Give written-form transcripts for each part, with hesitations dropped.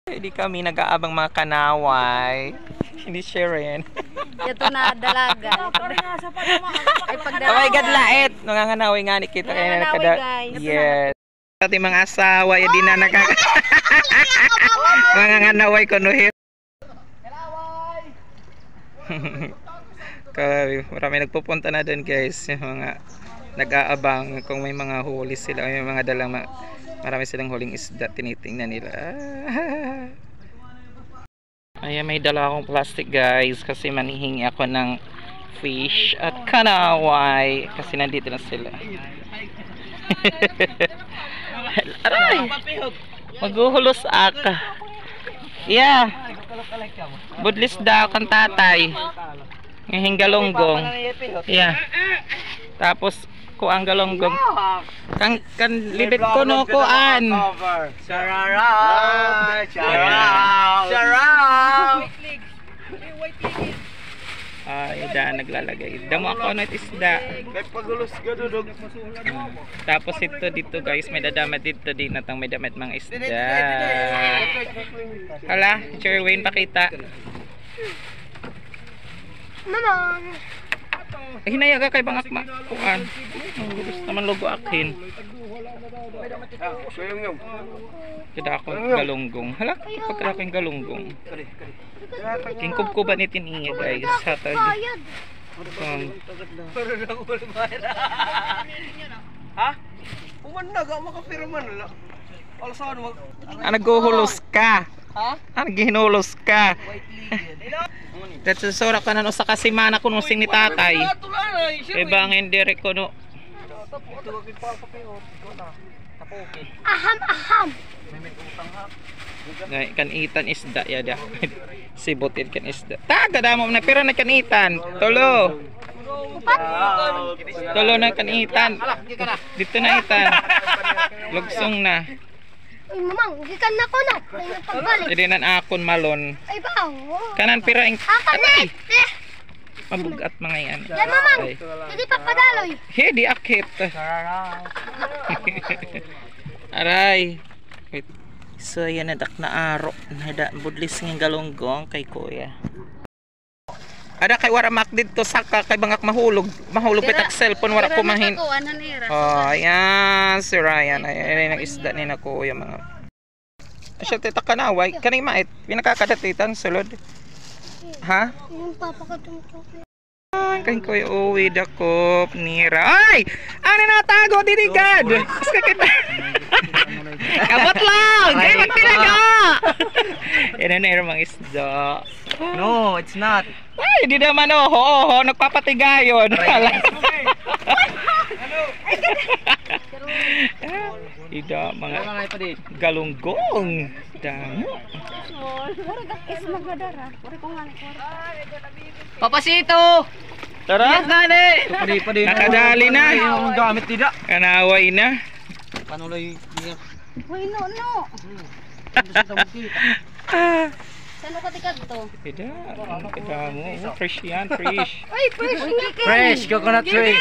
Hindi kami nag-aabang mga kanaway. Hindi Sharon. Ito na dalaga. Ay pagdalaga. Oh my God, lait! Nanganganaway nga ni kita. Nanganganaway, guys. Yes. Ating mga asawa, hindi na nanganganaway ko nuhit. Marami nagpupunta na doon guys. Yung mga nag-aabang kung may mga huli sila. May mga dalang marami silang huling isda. Tinitingnan nila. Ayan, may dala akong plastic guys. Kasi manihingi ako ng fish at kanaway. Kasi nandito na sila. Aray! Maghuhulos aka. Yeah. Budlis daw kan tatay. Ngahing galonggong. Yeah. Tapos kuang galonggong. Kan libit ko no kuan. Sharara! Sharara! Ay, naglalagay. Damo ako na isda. May pagulos ka dudog. Tapos ito dito guys, may dadamat dito din natang may damat mga isda. Hala, Sherwin pakita. Mamang. Ay, hinaya ka kay bangak kuan. Gusto naman logo akin. Kada ako galunggong. Hala, pagkara ko yung galunggong. King kubkuban itin iya guys. Hatag. Ha? Uman na ga makapirman na. Alsaan mag. Naghuhulos ka. Ha? Naghinulos ka. That's sora ka na sa kasimana kuno sing ni tatay. Kay bangin dire ko no. Aham aham. Ngay kan itan isda ya da. Sibutin kan isda. Taga damo na pero na kan itan. Tulo. Tulo na kan itan. Dito na itan. Lugsong na. Ay mamang, gikan na ko na. Ay nagpagbalik. Jadi nan akon malon. Ay bawo. Kanan pira ing Kanet. mabugat mga yan. Yan mamang. Hindi pa padaloy. He di akit. Aray. Wait. So yan nadak na aro. Nada budlis ng galonggong kay kuya. Ada kay wara mak dito saka kay bangak mahulog. Mahulog pitak cellphone wara ko mahin. Oh, ayan si Ryan. Ayan ang isda ni na kuya mga. Asya tita kanaway. Kanay mait. Pinakakadatitan sulod. Ha? Yung papakatungtong. Kan ko uwi dakop nira. Ay! Ano natago didigad? Ska kita. Abot lang. Kay magpinaga. Yan na mga isda. No, it's not. Ay, di naman ho, nagpapatigayon. Ida mga galunggong. Damo. Papasito! Tara. Nakadali na. Yung gamit tidak. Kanaway na. Panuloy niya. Uy no. Saan ka tikad to? Ida, kadamo. Fresh yan, fresh. Ay, fresh chicken. Fresh coconut tree.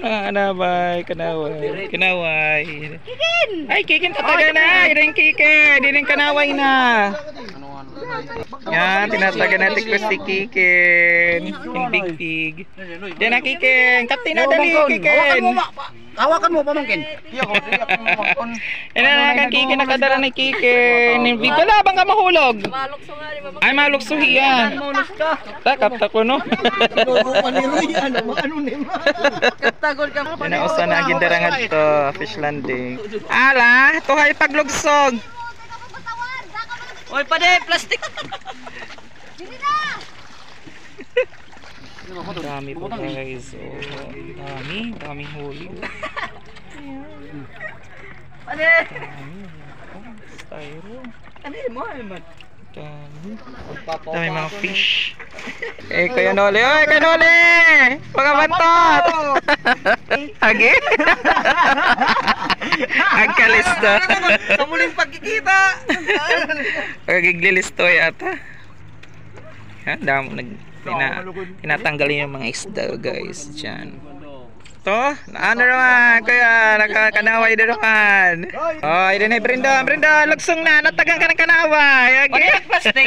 Kanaway, kanaway. Kikin. Ay, kikin tataga na. Ida yung kikin. Di rin kanaway na. Yan, tinataga natin ko si Kikin. Yung big pig. Diyan na Kikin. Kapti na dali Kikin. Hawakan mo pamangkin. Yan na kan Kikin. Nakadala ni Kikin. Yung big wala bang ka mahulog? Ay, maluksuhi yan. Kapta ko no. Yan na usa na aging darangan to. Fish landing. Ala, tuhay paglugsog. Oy, pade, plastic. Dami po guys. Oh, dami huli. Pade. Styro. Ano mo, man? Dami mga fish. Eh, Kuya Noli. Oy, Kuya Noli! Mga bantot! Agi? Agkalisto. Sa muling pagkikita. Pagiglilisto yata. Ha, tinatanggalin yung mga isda guys. Diyan. To, ano naman, kaya nakakanaway na naman. Oh, yun na, Brenda, lugsong na, natagang ka ng kanaway. Okay. Plastic.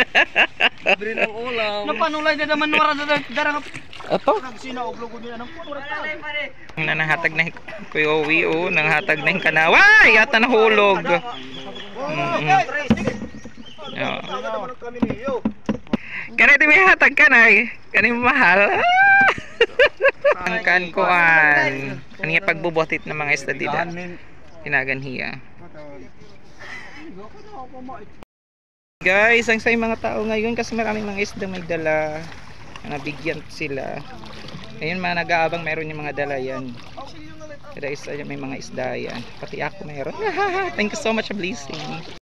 Libre ng ulam. Napanulay na naman wala na darang. Ito, Sinaog logo niya ng puno. nanahatag na Kuya Owi, oh, nanghatag na yung kanaway, yata nahulog. Kaya di may hatag ka na eh. Kani mahal. Ang kankuan. Kaniya pagbubotit ng mga isda dida. Pinaganhiya. Guys, ang say mga tao ngayon kasi maraming mga isda may dala. Nabigyan sila. Ayun mga nag-aabang meron yung mga dala yan. Kada isa may mga isda yan. Pati ako meron. Thank you so much, blessing.